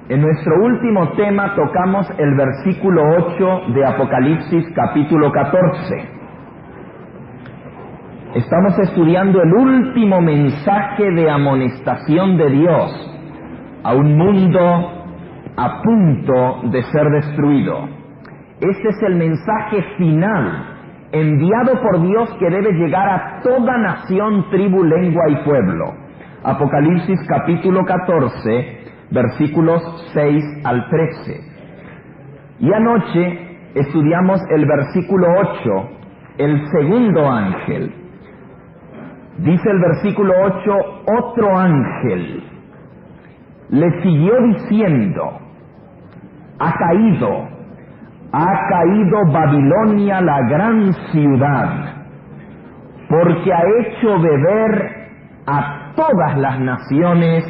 En nuestro último tema tocamos el versículo 8 de Apocalipsis capítulo 14. Estamos estudiando el último mensaje de amonestación de Dios a un mundo a punto de ser destruido. Este es el mensaje final enviado por Dios que debe llegar a toda nación, tribu, lengua y pueblo. Apocalipsis capítulo 14, versículos 6 al 13. Y anoche estudiamos el versículo 8, el segundo ángel. Dice el versículo 8, otro ángel le siguió diciendo, ha caído Babilonia, la gran ciudad, porque ha hecho beber a todas las naciones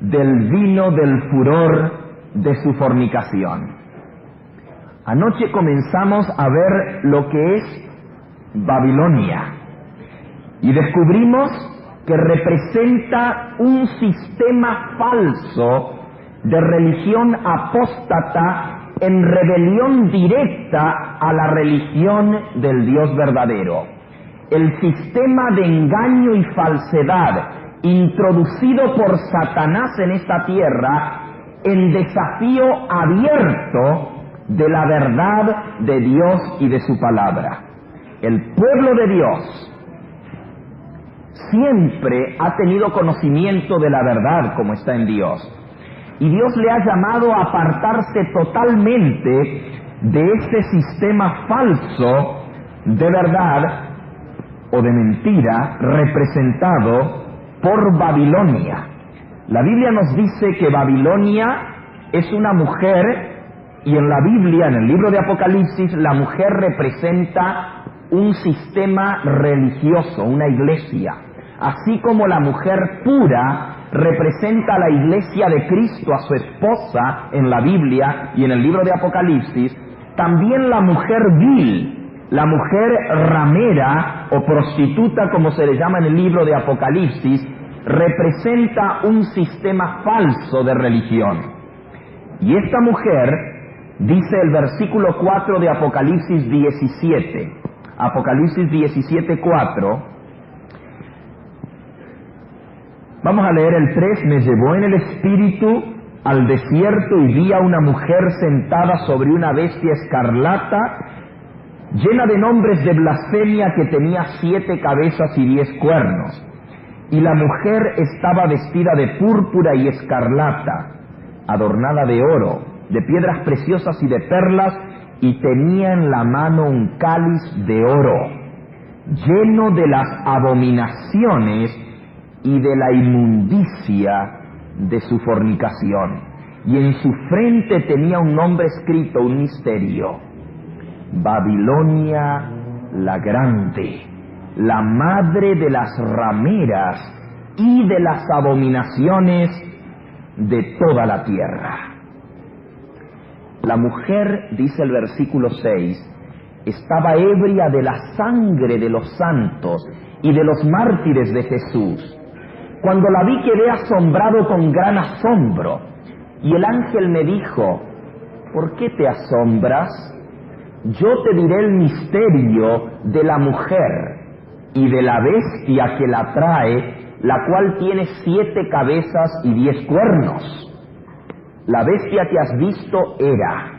del vino del furor de su fornicación. Anoche comenzamos a ver lo que es Babilonia y descubrimos que representa un sistema falso de religión apóstata en rebelión directa a la religión del Dios verdadero. El sistema de engaño y falsedad introducido por Satanás en esta tierra en desafío abierto de la verdad de Dios y de su palabra. El pueblo de Dios siempre ha tenido conocimiento de la verdad como está en Dios. Y Dios le ha llamado a apartarse totalmente de este sistema falso de verdad o de mentira representado por Babilonia. La Biblia nos dice que Babilonia es una mujer, y en la Biblia, en el libro de Apocalipsis, la mujer representa un sistema religioso, una iglesia. Así como la mujer pura representa a la iglesia de Cristo, a su esposa en la Biblia y en el libro de Apocalipsis, también la mujer vil, la mujer ramera o prostituta, como se le llama en el libro de Apocalipsis, representa un sistema falso de religión. Y esta mujer, dice el versículo 4 de Apocalipsis 17, Apocalipsis 17:4, vamos a leer el 3. Me llevó en el espíritu al desierto y vi a una mujer sentada sobre una bestia escarlata, llena de nombres de blasfemia, que tenía 7 cabezas y 10 cuernos. Y la mujer estaba vestida de púrpura y escarlata, adornada de oro, de piedras preciosas y de perlas, y tenía en la mano un cáliz de oro, lleno de las abominaciones y de la inmundicia de su fornicación. Y en su frente tenía un nombre escrito, un misterio: Babilonia la Grande, la madre de las rameras y de las abominaciones de toda la tierra. La mujer, dice el versículo 6, estaba ebria de la sangre de los santos y de los mártires de Jesús. Cuando la vi quedé asombrado con gran asombro, y el ángel me dijo, ¿por qué te asombras? Yo te diré el misterio de la mujer y de la bestia que la trae, la cual tiene 7 cabezas y 10 cuernos. La bestia que has visto era,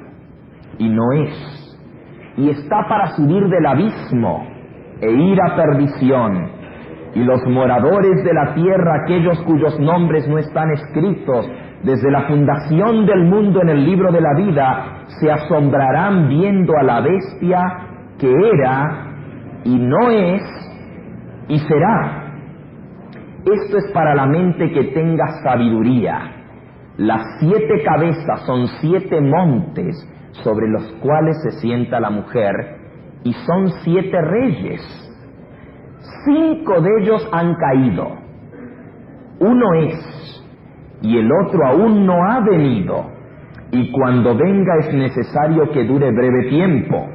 y no es, y está para subir del abismo e ir a perdición. Y los moradores de la tierra, aquellos cuyos nombres no están escritos desde la fundación del mundo en el libro de la vida, se asombrarán viendo a la bestia que era, y no es, y será. Esto es para la mente que tenga sabiduría. Las 7 cabezas son 7 montes sobre los cuales se sienta la mujer, y son 7 reyes. 5 de ellos han caído, uno es, y el otro aún no ha venido, y cuando venga es necesario que dure breve tiempo.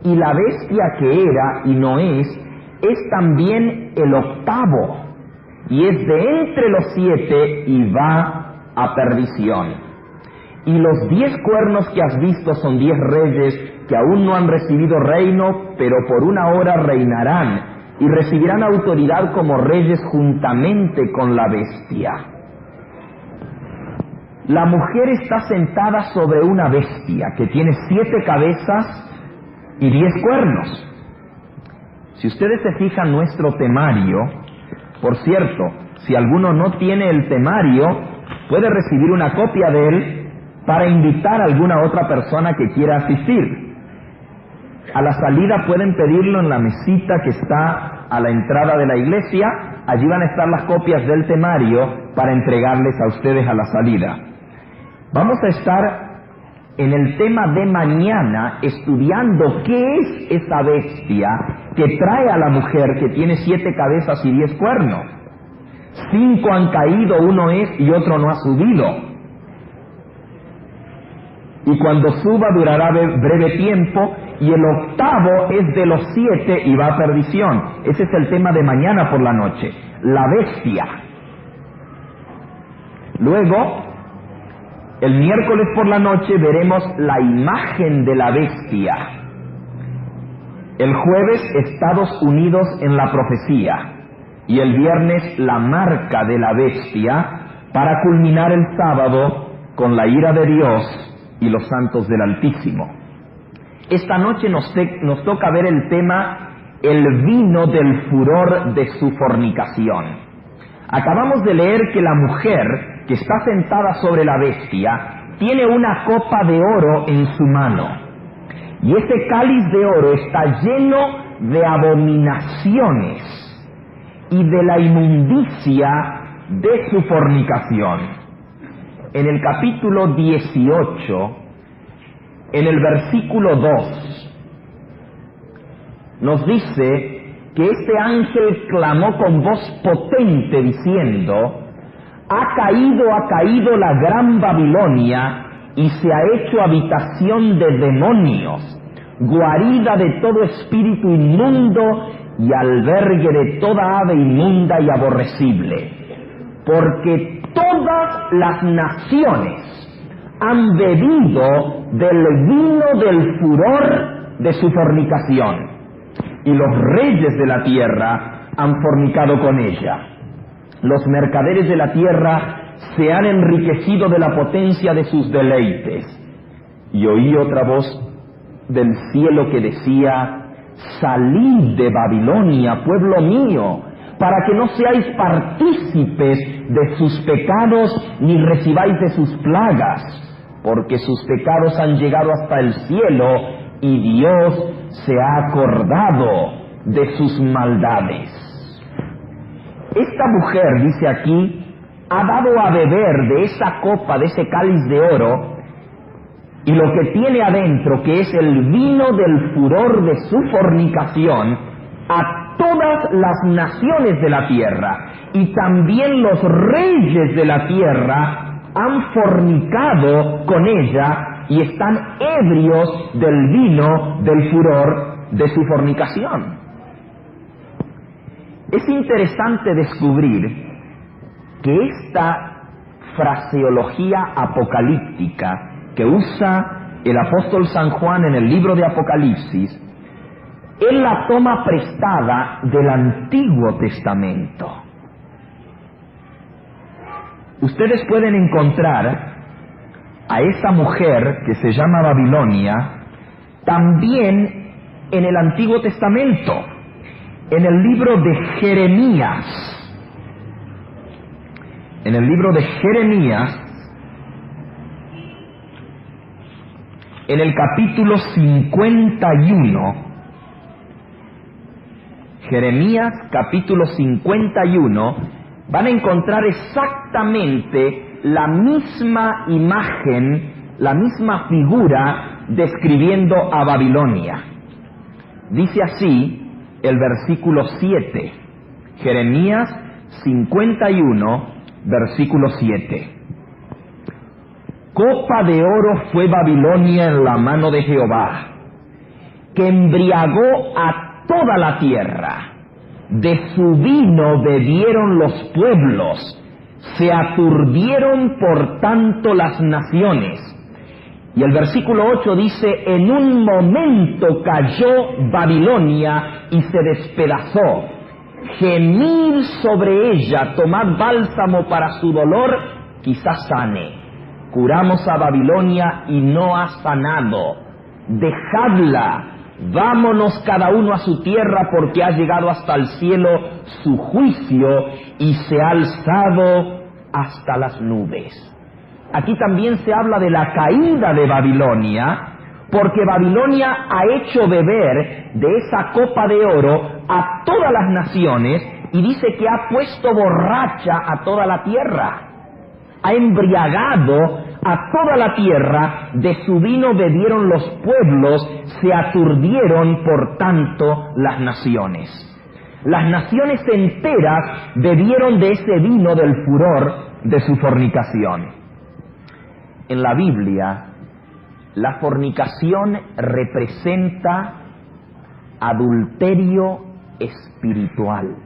Y la bestia que era y no es también el 8º, y es de entre los 7 y va a perdición. Y los 10 cuernos que has visto son 10 reyes que aún no han recibido reino, pero por una hora reinarán y recibirán autoridad como reyes juntamente con la bestia. La mujer está sentada sobre una bestia que tiene 7 cabezas y 10 cuernos. Si ustedes se fijan nuestro temario, por cierto, si alguno no tiene el temario, puede recibir una copia de él para invitar a alguna otra persona que quiera asistir. A la salida pueden pedirlo en la mesita que está a la entrada de la iglesia. Allí van a estar las copias del temario para entregarles a ustedes a la salida. Vamos a estar en el tema de mañana estudiando qué es esa bestia que trae a la mujer que tiene 7 cabezas y 10 cuernos. 5 han caído, uno es y otro no ha subido. Y cuando suba durará breve tiempo, y el 8º es de los 7 y va a perdición. Ese es el tema de mañana por la noche, la bestia. Luego, el miércoles por la noche veremos la imagen de la bestia. El jueves, Estados Unidos en la profecía. Y el viernes, la marca de la bestia, para culminar el sábado con la ira de Dios y los santos del Altísimo. Esta noche nos toca ver el tema, el vino del furor de su fornicación. Acabamos de leer que la mujer que está sentada sobre la bestia tiene una copa de oro en su mano. Y ese cáliz de oro está lleno de abominaciones y de la inmundicia de su fornicación. En el capítulo 18, en el versículo 2, nos dice que este ángel clamó con voz potente diciendo: ha caído la gran Babilonia y se ha hecho habitación de demonios, guarida de todo espíritu inmundo y albergue de toda ave inmunda y aborrecible, porque todas las naciones han bebido del vino del furor de su fornicación, y los reyes de la tierra han fornicado con ella. Los mercaderes de la tierra se han enriquecido de la potencia de sus deleites. Y oí otra voz del cielo que decía: salid de Babilonia, pueblo mío, para que no seáis partícipes de sus pecados, ni recibáis de sus plagas, porque sus pecados han llegado hasta el cielo, y Dios se ha acordado de sus maldades. Esta mujer, dice aquí, ha dado a beber de esa copa, de ese cáliz de oro, y lo que tiene adentro, que es el vino del furor de su fornicación, a todas las naciones de la tierra, y también los reyes de la tierra han fornicado con ella y están ebrios del vino del furor de su fornicación. Es interesante descubrir que esta fraseología apocalíptica que usa el apóstol San Juan en el libro de Apocalipsis, él la toma prestada del Antiguo Testamento. Ustedes pueden encontrar a esa mujer que se llama Babilonia también en el Antiguo Testamento, en el libro de Jeremías. En el libro de Jeremías, en el capítulo 51, Jeremías capítulo 51, van a encontrar exactamente la misma imagen, la misma figura describiendo a Babilonia. Dice así el versículo 7, Jeremías 51, versículo 7. Copa de oro fue Babilonia en la mano de Jehová, que embriagó a toda la tierra. De su vino bebieron los pueblos, se aturdieron por tanto las naciones. Y el versículo 8 dice, en un momento cayó Babilonia y se despedazó. Gemid sobre ella, tomad bálsamo para su dolor, quizás sane. Curamos a Babilonia y no ha sanado. Dejadla, vámonos cada uno a su tierra, porque ha llegado hasta el cielo su juicio y se ha alzado hasta las nubes. Aquí también se habla de la caída de Babilonia, porque Babilonia ha hecho beber de esa copa de oro a todas las naciones y dice que ha puesto borracha a toda la tierra. Ha embriagado a toda la tierra, de su vino bebieron los pueblos, se aturdieron por tanto las naciones. Las naciones enteras bebieron de ese vino del furor de su fornicación. En la Biblia, la fornicación representa adulterio espiritual.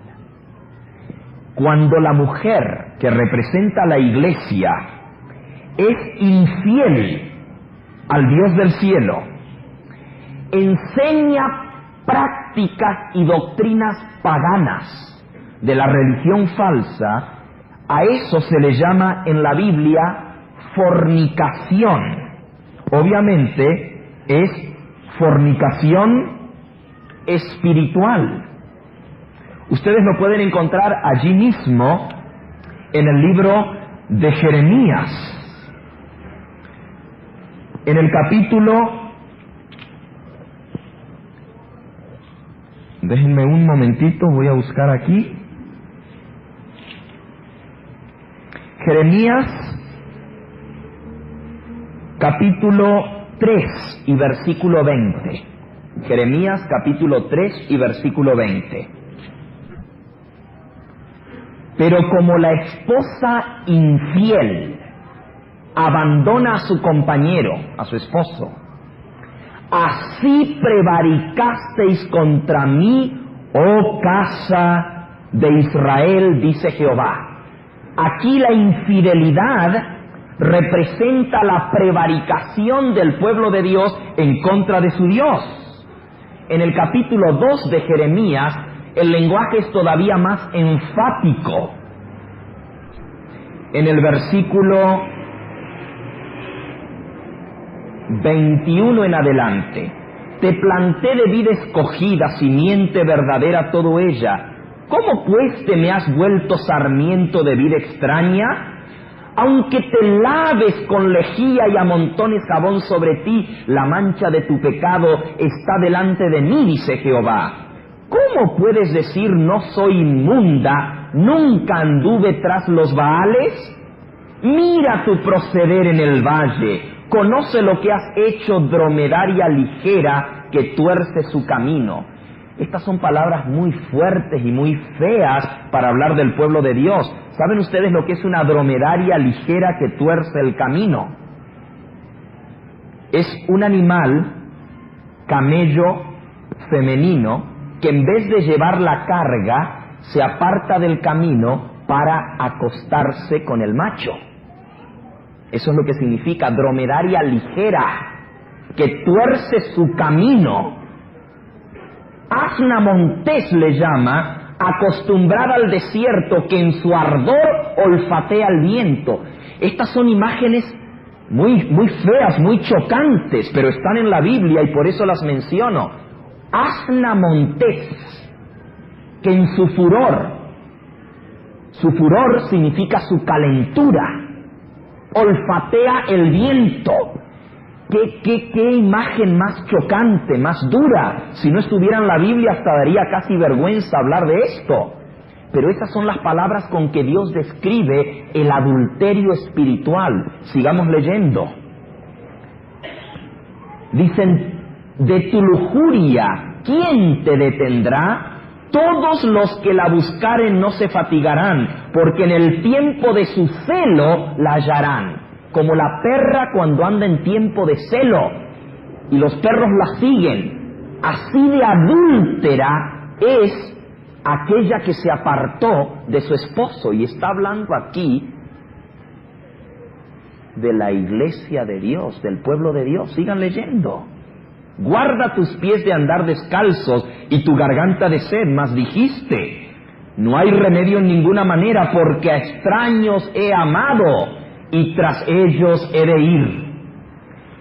Cuando la mujer, que representa a la iglesia, es infiel al Dios del cielo, enseña prácticas y doctrinas paganas de la religión falsa, a eso se le llama en la Biblia fornicación. Obviamente es fornicación espiritual. Ustedes lo pueden encontrar allí mismo en el libro de Jeremías. En el capítulo, déjenme un momentito, voy a buscar aquí. Jeremías, capítulo 3 y versículo 20. Jeremías, capítulo 3 y versículo 20. Pero como la esposa infiel abandona a su compañero, a su esposo, así prevaricasteis contra mí, oh casa de Israel, dice Jehová. Aquí la infidelidad representa la prevaricación del pueblo de Dios en contra de su Dios. En el capítulo 2 de Jeremías, el lenguaje es todavía más enfático. En el versículo 21 en adelante: te planté de vid escogida, simiente verdadera todo ella. ¿Cómo pues te me has vuelto sarmiento de vid extraña? Aunque te laves con lejía y amontones jabón sobre ti, la mancha de tu pecado está delante de mí, dice Jehová. ¿Cómo puedes decir no soy inmunda, nunca anduve tras los Baales? Mira tu proceder en el valle, conoce lo que has hecho, dromedaria ligera que tuerce su camino. Estas son palabras muy fuertes y muy feas para hablar del pueblo de Dios. ¿Saben ustedes lo que es una dromedaria ligera que tuerce el camino? Es un animal, camello femenino, que en vez de llevar la carga, se aparta del camino para acostarse con el macho. Eso es lo que significa dromedaria ligera, que tuerce su camino. Asna montés le llama, acostumbrada al desierto, que en su ardor olfatea el viento. Estas son imágenes muy feas, muy chocantes, pero están en la Biblia y por eso las menciono. Asna montés, que en su furor significa su calentura, olfatea el viento. ¿Qué imagen más chocante, más dura? Si no estuviera en la Biblia hasta daría casi vergüenza hablar de esto. Pero esas son las palabras con que Dios describe el adulterio espiritual. Sigamos leyendo. Dicen, de tu lujuria, ¿quién te detendrá? Todos los que la buscaren no se fatigarán, porque en el tiempo de su celo la hallarán. Como la perra cuando anda en tiempo de celo, y los perros la siguen. Así de adúltera es aquella que se apartó de su esposo. Y está hablando aquí de la iglesia de Dios, del pueblo de Dios. Sigan leyendo. Guarda tus pies de andar descalzos y tu garganta de sed, mas dijiste, no hay remedio en ninguna manera, porque a extraños he amado y tras ellos he de ir.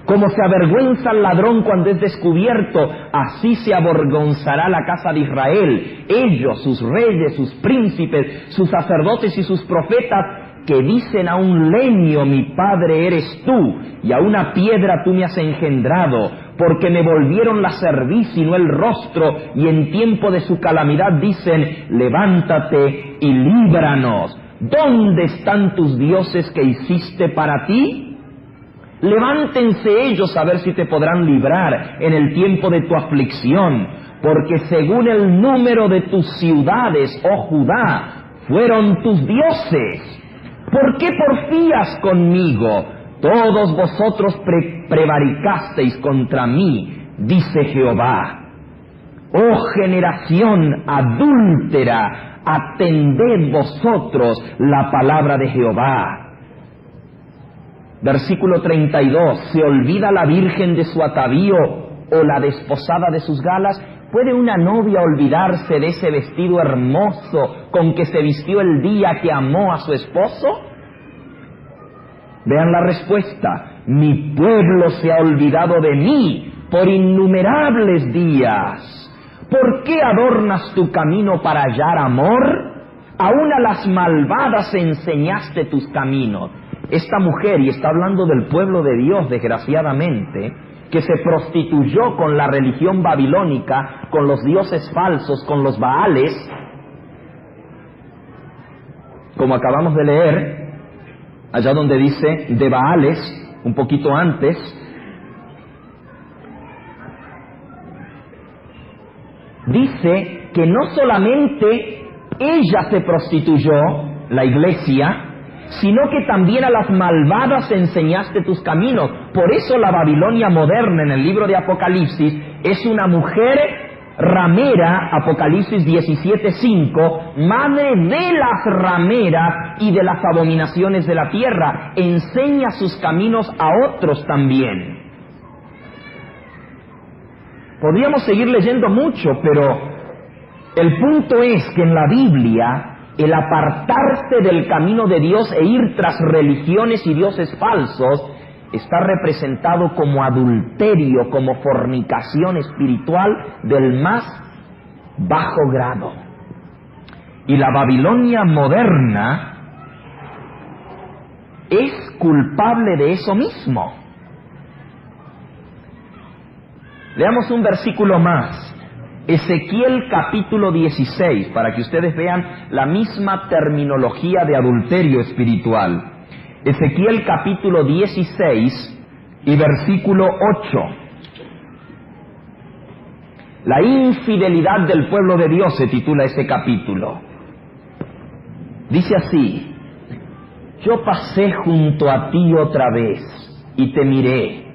Como se avergüenza el ladrón cuando es descubierto, así se avergonzará la casa de Israel. Ellos, sus reyes, sus príncipes, sus sacerdotes y sus profetas, que dicen a un leño, mi padre eres tú, y a una piedra tú me has engendrado, porque me volvieron la cerviz y no el rostro, y en tiempo de su calamidad dicen, levántate y líbranos. ¿Dónde están tus dioses que hiciste para ti? Levántense ellos a ver si te podrán librar en el tiempo de tu aflicción, porque según el número de tus ciudades, oh Judá, fueron tus dioses. ¿Por qué porfías conmigo? Todos vosotros prevaricasteis contra mí, dice Jehová. Oh generación adúltera, atended vosotros la palabra de Jehová. Versículo 32, ¿se olvida la virgen de su atavío o la desposada de sus galas? ¿Puede una novia olvidarse de ese vestido hermoso con que se vistió el día que amó a su esposo? Vean la respuesta, mi pueblo se ha olvidado de mí por innumerables días. ¿Por qué adornas tu camino para hallar amor? Aún a las malvadas enseñaste tus caminos. Esta mujer, y está hablando del pueblo de Dios, desgraciadamente, que se prostituyó con la religión babilónica, con los dioses falsos, con los Baales, como acabamos de leer, allá donde dice de Baales, un poquito antes, dice que no solamente ella se prostituyó, la iglesia, sino que también a las malvadas enseñaste tus caminos. Por eso la Babilonia moderna en el libro de Apocalipsis es una mujer ramera, Apocalipsis 17:5, madre de las rameras y de las abominaciones de la tierra. Enseña sus caminos a otros también. Podríamos seguir leyendo mucho, pero el punto es que en la Biblia el apartarse del camino de Dios e ir tras religiones y dioses falsos está representado como adulterio, como fornicación espiritual del más bajo grado. Y la Babilonia moderna es culpable de eso mismo. Leamos un versículo más. Ezequiel capítulo 16, para que ustedes vean la misma terminología de adulterio espiritual. Ezequiel capítulo 16 y versículo 8. La infidelidad del pueblo de Dios se titula ese capítulo. Dice así, yo pasé junto a ti otra vez y te miré,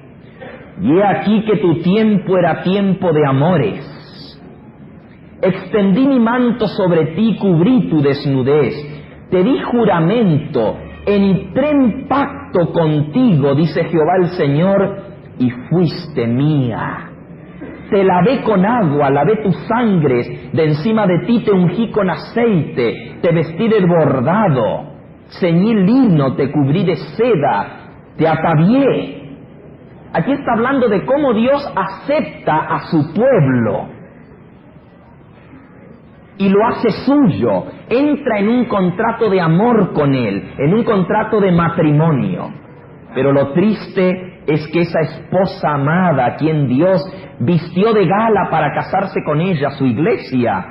y he aquí que tu tiempo era tiempo de amores. Extendí mi manto sobre ti, cubrí tu desnudez, te di juramento, entré en pacto contigo, dice Jehová el Señor, y fuiste mía. Te lavé con agua, lavé tus sangres, de encima de ti te ungí con aceite, te vestí de bordado, ceñí lino, te cubrí de seda, te atavié. Aquí está hablando de cómo Dios acepta a su pueblo y lo hace suyo, entra en un contrato de amor con él, en un contrato de matrimonio. Pero lo triste es que esa esposa amada, a quien Dios vistió de gala para casarse con ella, su iglesia,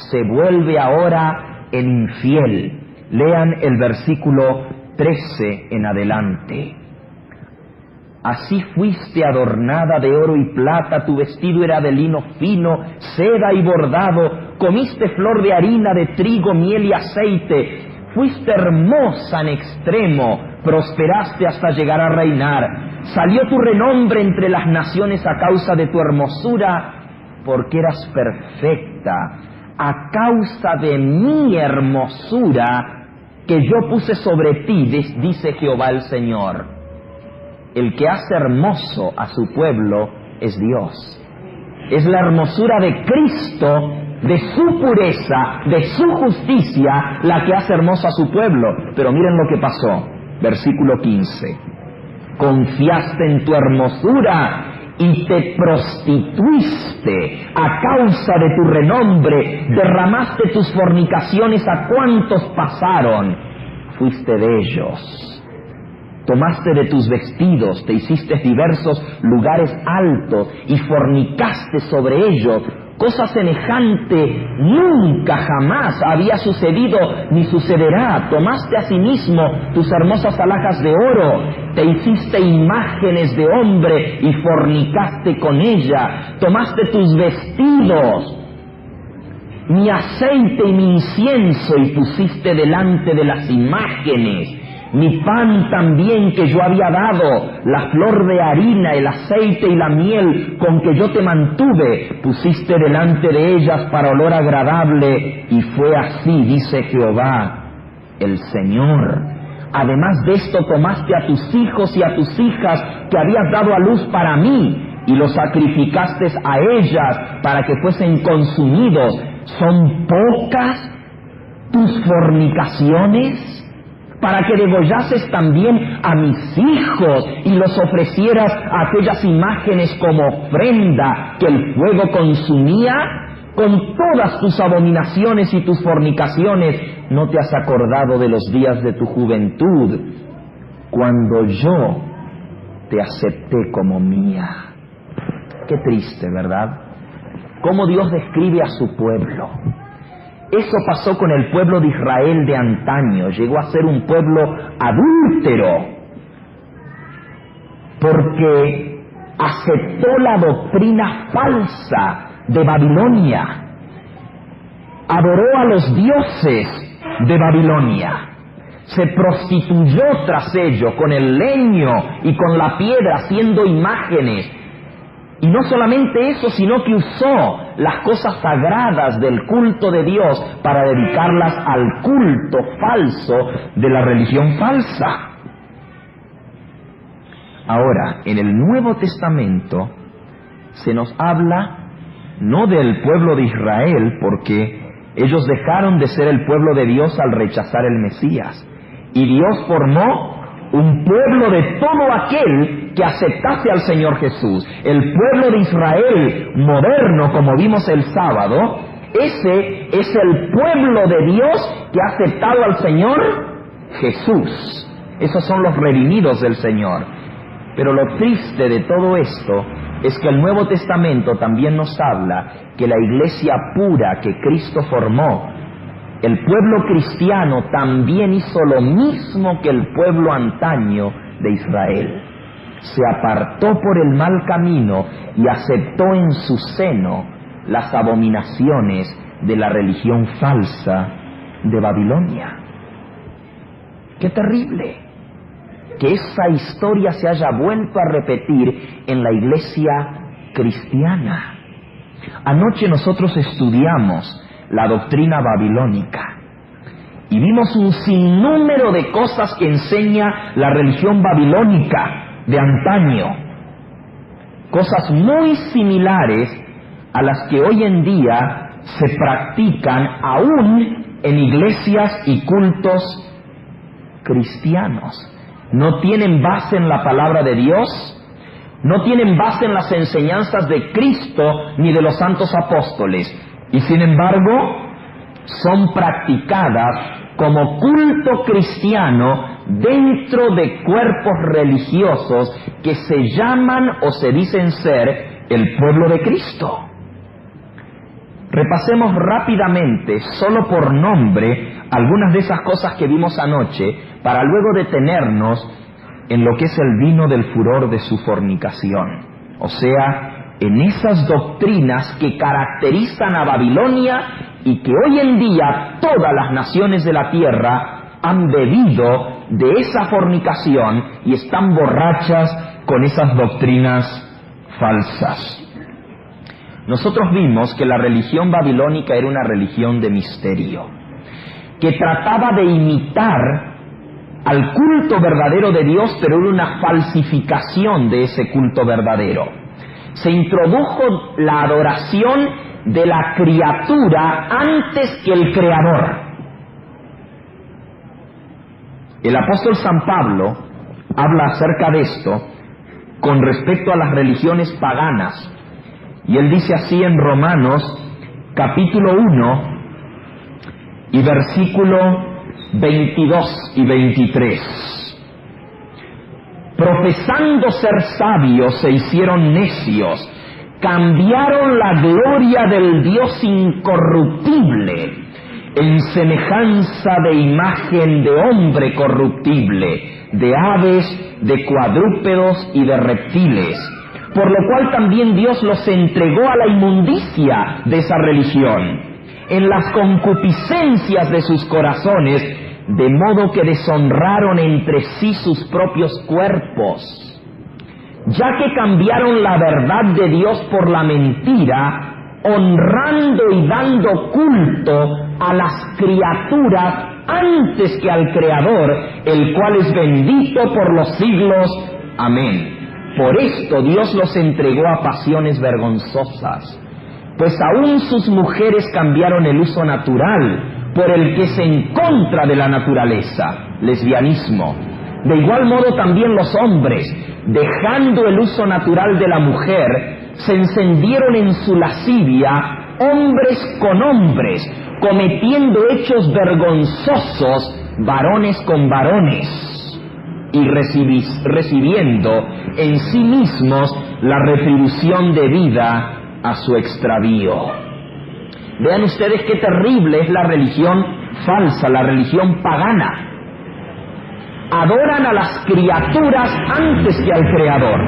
se vuelve ahora el infiel. Lean el versículo 13 en adelante. Así fuiste adornada de oro y plata, tu vestido era de lino fino, seda y bordado, comiste flor de harina, de trigo, miel y aceite, fuiste hermosa en extremo, prosperaste hasta llegar a reinar. Salió tu renombre entre las naciones a causa de tu hermosura, porque eras perfecta, a causa de mi hermosura que yo puse sobre ti, dice Jehová el Señor. el que hace hermoso a su pueblo es Dios. Es la hermosura de Cristo, de su pureza, de su justicia, la que hace hermoso a su pueblo. Pero miren lo que pasó. Versículo 15. Confiaste en tu hermosura y te prostituiste a causa de tu renombre, derramaste tus fornicaciones a cuantos pasaron, fuiste de ellos. Tomaste de tus vestidos, te hiciste diversos lugares altos y fornicaste sobre ellos. Cosa semejante nunca jamás había sucedido ni sucederá. Tomaste asimismo tus hermosas alhajas de oro, te hiciste imágenes de hombre y fornicaste con ella. Tomaste tus vestidos, mi aceite y mi incienso, y pusiste delante de las imágenes. Mi pan también que yo había dado, la flor de harina, el aceite y la miel con que yo te mantuve, pusiste delante de ellas para olor agradable, y fue así, dice Jehová, el Señor. Además de esto tomaste a tus hijos y a tus hijas que habías dado a luz para mí, y los sacrificaste a ellas para que fuesen consumidos. ¿Son pocas tus fornicaciones? Para que degollases también a mis hijos y los ofrecieras a aquellas imágenes como ofrenda que el fuego consumía. Con todas tus abominaciones y tus fornicaciones, ¿no te has acordado de los días de tu juventud, cuando yo te acepté como mía? Qué triste, ¿verdad? Cómo Dios describe a su pueblo. Eso pasó con el pueblo de Israel de antaño. Llegó a ser un pueblo adúltero, porque aceptó la doctrina falsa de Babilonia. Adoró a los dioses de Babilonia. Se prostituyó tras ello con el leño y con la piedra, haciendo imágenes. Y no solamente eso, sino que usó las cosas sagradas del culto de Dios para dedicarlas al culto falso de la religión falsa. Ahora, en el Nuevo Testamento se nos habla no del pueblo de Israel, porque ellos dejaron de ser el pueblo de Dios al rechazar el Mesías. Y Dios formó un pueblo de todo aquel que aceptase al Señor Jesús. El pueblo de Israel moderno, como vimos el sábado, ese es el pueblo de Dios que ha aceptado al Señor Jesús. Esos son los redimidos del Señor. Pero lo triste de todo esto es que el Nuevo Testamento también nos habla que la iglesia pura que Cristo formó, el pueblo cristiano, también hizo lo mismo que el pueblo antaño de Israel. Se apartó por el mal camino y aceptó en su seno las abominaciones de la religión falsa de Babilonia. ¡Qué terrible! Que esa historia se haya vuelto a repetir en la iglesia cristiana. Anoche nosotros estudiamos la doctrina babilónica y vimos un sinnúmero de cosas que enseña la religión babilónica de antaño, cosas muy similares a las que hoy en día se practican aún en iglesias y cultos cristianos. No tienen base en la palabra de Dios, no tienen base en las enseñanzas de Cristo ni de los santos apóstoles, y sin embargo son practicadas como culto cristiano dentro de cuerpos religiosos que se llaman o se dicen ser el pueblo de Cristo. Repasemos rápidamente, solo por nombre, algunas de esas cosas que vimos anoche, para luego detenernos en lo que es el vino del furor de su fornicación. O sea, en esas doctrinas que caracterizan a Babilonia y que hoy en día todas las naciones de la tierra han bebido de esa fornicación y están borrachas con esas doctrinas falsas. Nosotros vimos que la religión babilónica era una religión de misterio, que trataba de imitar al culto verdadero de Dios, pero era una falsificación de ese culto verdadero. Se introdujo la adoración de la criatura antes que el Creador. El apóstol San Pablo habla acerca de esto con respecto a las religiones paganas. Y él dice así en Romanos capítulo 1 y versículo 22 y 23. Profesando ser sabios se hicieron necios, cambiaron la gloria del Dios incorruptible en semejanza de imagen de hombre corruptible, de aves, de cuadrúpedos y de reptiles, por lo cual también Dios los entregó a la inmundicia de esa religión, en las concupiscencias de sus corazones, de modo que deshonraron entre sí sus propios cuerpos, ya que cambiaron la verdad de Dios por la mentira, honrando y dando culto a las criaturas antes que al Creador, el cual es bendito por los siglos. Amén. Por esto Dios los entregó a pasiones vergonzosas, pues aún sus mujeres cambiaron el uso natural por el que es en contra de la naturaleza, lesbianismo. De igual modo también los hombres, dejando el uso natural de la mujer, se encendieron en su lascivia, hombres con hombres, cometiendo hechos vergonzosos, varones con varones, y recibiendo en sí mismos la retribución debida a su extravío. Vean ustedes qué terrible es la religión falsa, la religión pagana. Adoran a las criaturas antes que al Creador.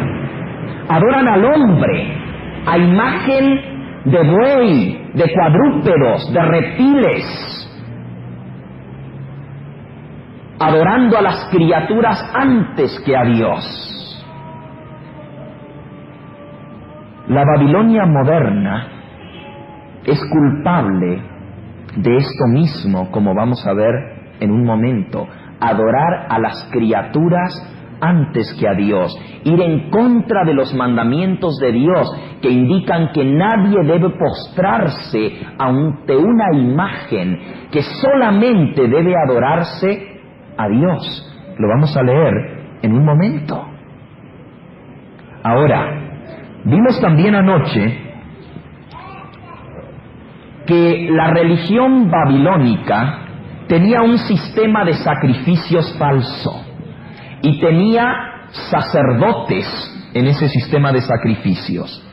Adoran al hombre, a imagen de buey, de cuadrúpedos, de reptiles, adorando a las criaturas antes que a Dios. La Babilonia moderna es culpable de esto mismo, como vamos a ver en un momento: adorar a las criaturas antes que a Dios, ir en contra de los mandamientos de Dios que indican que nadie debe postrarse ante una imagen, que solamente debe adorarse a Dios. Lo vamos a leer en un momento. Ahora, vimos también anoche que la religión babilónica tenía un sistema de sacrificios falso y tenía sacerdotes en ese sistema de sacrificios.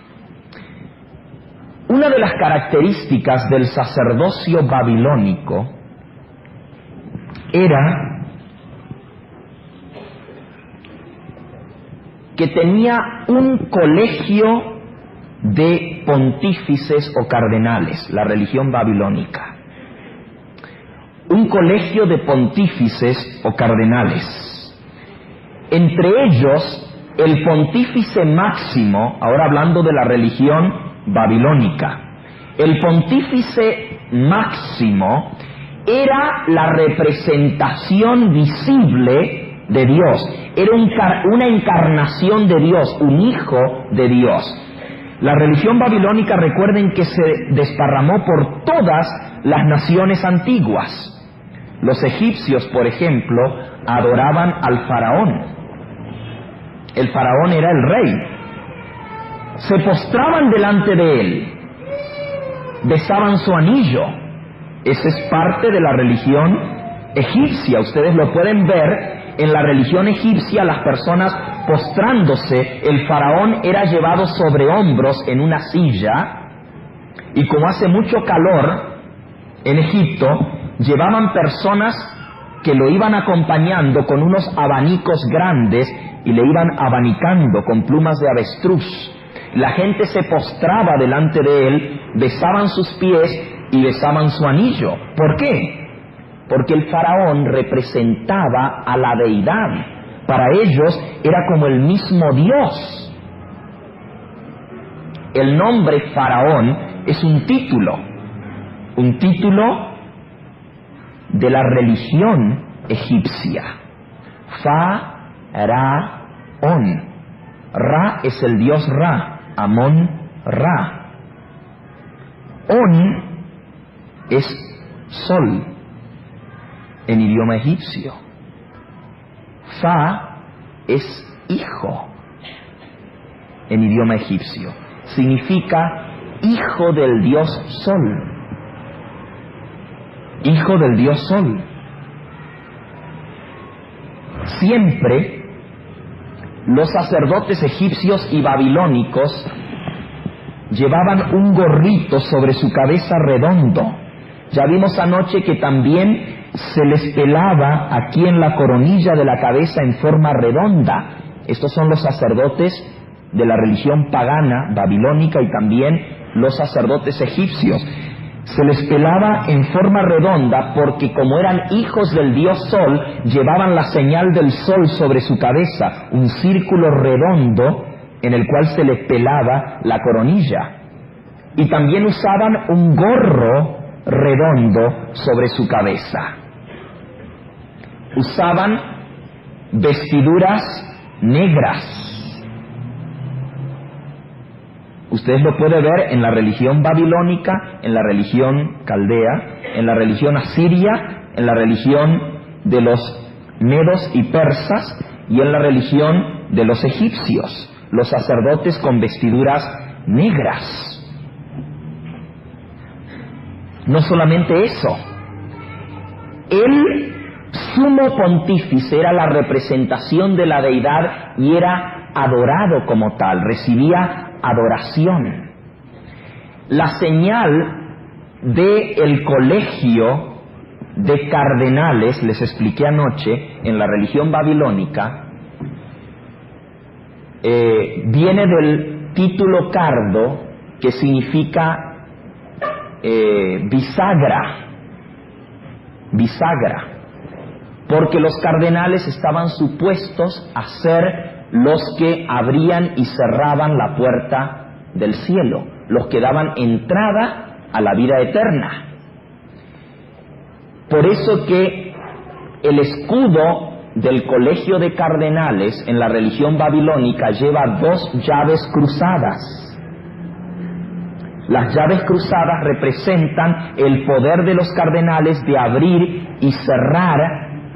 Una de las características del sacerdocio babilónico era que tenía un colegio de pontífices o cardenales, la religión babilónica. Un colegio de pontífices o cardenales. Entre ellos, el pontífice máximo, ahora hablando de la religión babilónica, el pontífice máximo era la representación visible de Dios, era una encarnación de Dios, un hijo de Dios. La religión babilónica, recuerden que se desparramó por todas las naciones antiguas. Los egipcios, por ejemplo, adoraban al faraón. El faraón era el rey. Se postraban delante de él, besaban su anillo. Esa es parte de la religión egipcia. Ustedes lo pueden ver en la religión egipcia, las personas postrándose. El faraón era llevado sobre hombros en una silla, y como hace mucho calor en Egipto, llevaban personas que lo iban acompañando con unos abanicos grandes y le iban abanicando con plumas de avestruz. La gente se postraba delante de él, besaban sus pies y besaban su anillo. ¿Por qué? Porque el faraón representaba a la deidad. Para ellos era como el mismo Dios. El nombre faraón es un título de la religión egipcia. Faraón. Ra es el dios Ra, Amón Ra. On es sol en idioma egipcio. Fa es hijo en idioma egipcio. Significa hijo del dios sol. Hijo del dios sol. Siempre los sacerdotes egipcios y babilónicos llevaban un gorrito sobre su cabeza redondo. Ya vimos anoche que también se les pelaba aquí en la coronilla de la cabeza en forma redonda. Estos son los sacerdotes de la religión pagana babilónica y también los sacerdotes egipcios. Se les pelaba en forma redonda porque como eran hijos del dios sol, llevaban la señal del sol sobre su cabeza, un círculo redondo en el cual se les pelaba la coronilla. Y también usaban un gorro redondo sobre su cabeza. Usaban vestiduras negras. Ustedes lo pueden ver en la religión babilónica, en la religión caldea, en la religión asiria, en la religión de los medos y persas y en la religión de los egipcios. Los sacerdotes con vestiduras negras. No solamente eso, el sumo pontífice era la representación de la deidad y era adorado como tal, recibía adoración. La señal del colegio de cardenales, les expliqué anoche, en la religión babilónica, viene del título cardo, que significa bisagra, porque los cardenales estaban supuestos a ser los que abrían y cerraban la puerta del cielo, los que daban entrada a la vida eterna. Por eso que el escudo del colegio de cardenales en la religión babilónica lleva 2 llaves cruzadas. Las llaves cruzadas representan el poder de los cardenales de abrir y cerrar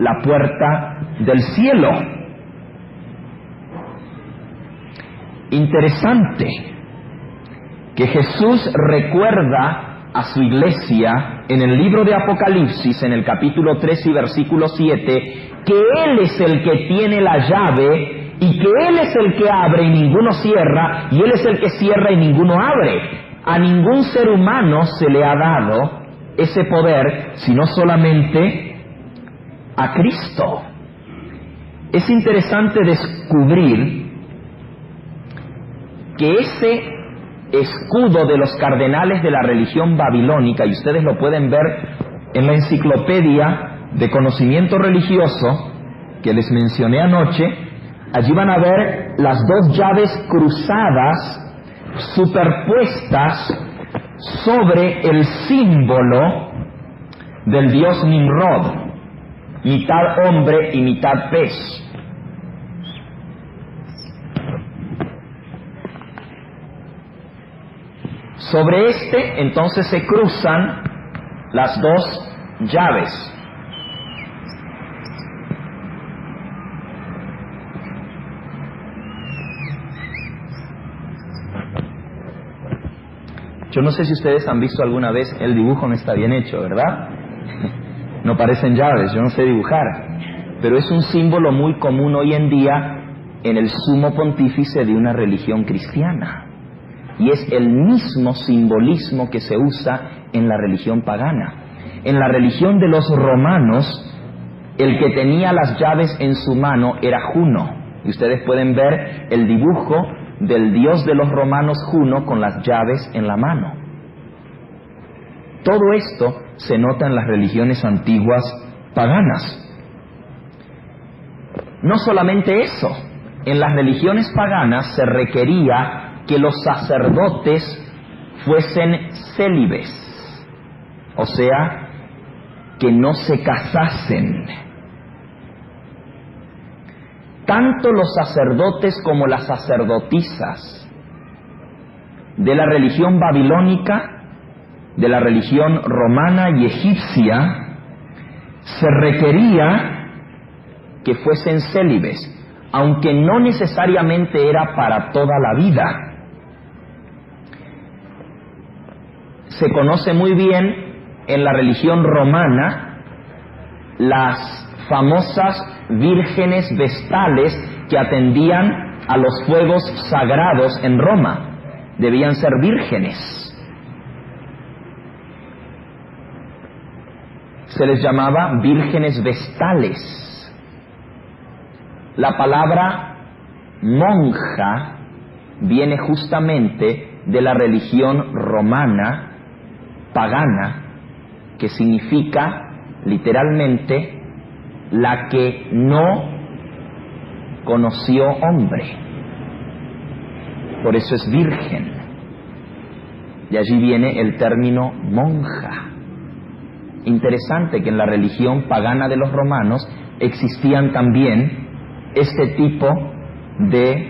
la puerta del cielo. Interesante que Jesús recuerda a su iglesia en el libro de Apocalipsis, en el capítulo 3 y versículo 7, que Él es el que tiene la llave y que Él es el que abre y ninguno cierra, y Él es el que cierra y ninguno abre. A ningún ser humano se le ha dado ese poder, sino solamente a Cristo. Es interesante descubrir que ese escudo de los cardenales de la religión babilónica, y ustedes lo pueden ver en la enciclopedia de conocimiento religioso que les mencioné anoche, allí van a ver las 2 llaves cruzadas superpuestas sobre el símbolo del dios Nimrod, mitad hombre y mitad pez. Sobre este entonces se cruzan las 2 llaves. Yo no sé si ustedes han visto alguna vez, el dibujo no está bien hecho, ¿verdad? No parecen llaves, yo no sé dibujar, pero es un símbolo muy común hoy en día en el sumo pontífice de una religión cristiana. Y es el mismo simbolismo que se usa en la religión pagana. En la religión de los romanos, el que tenía las llaves en su mano era Juno. Y ustedes pueden ver el dibujo del dios de los romanos, Juno, con las llaves en la mano. Todo esto se nota en las religiones antiguas paganas. No solamente eso, en las religiones paganas se requería que los sacerdotes fuesen célibes, o sea, que no se casasen. tanto los sacerdotes como las sacerdotisas de la religión babilónica, de la religión romana y egipcia, se requería que fuesen célibes, aunque no necesariamente era para toda la vida. Se conoce muy bien en la religión romana las famosas vírgenes vestales que atendían a los fuegos sagrados en Roma. Debían ser vírgenes. Se les llamaba vírgenes vestales. La palabra monja viene justamente de la religión romana, pagana, que significa literalmente la que no conoció hombre. Por eso es virgen. De allí viene el término monja. Interesante que en la religión pagana de los romanos existían también este tipo de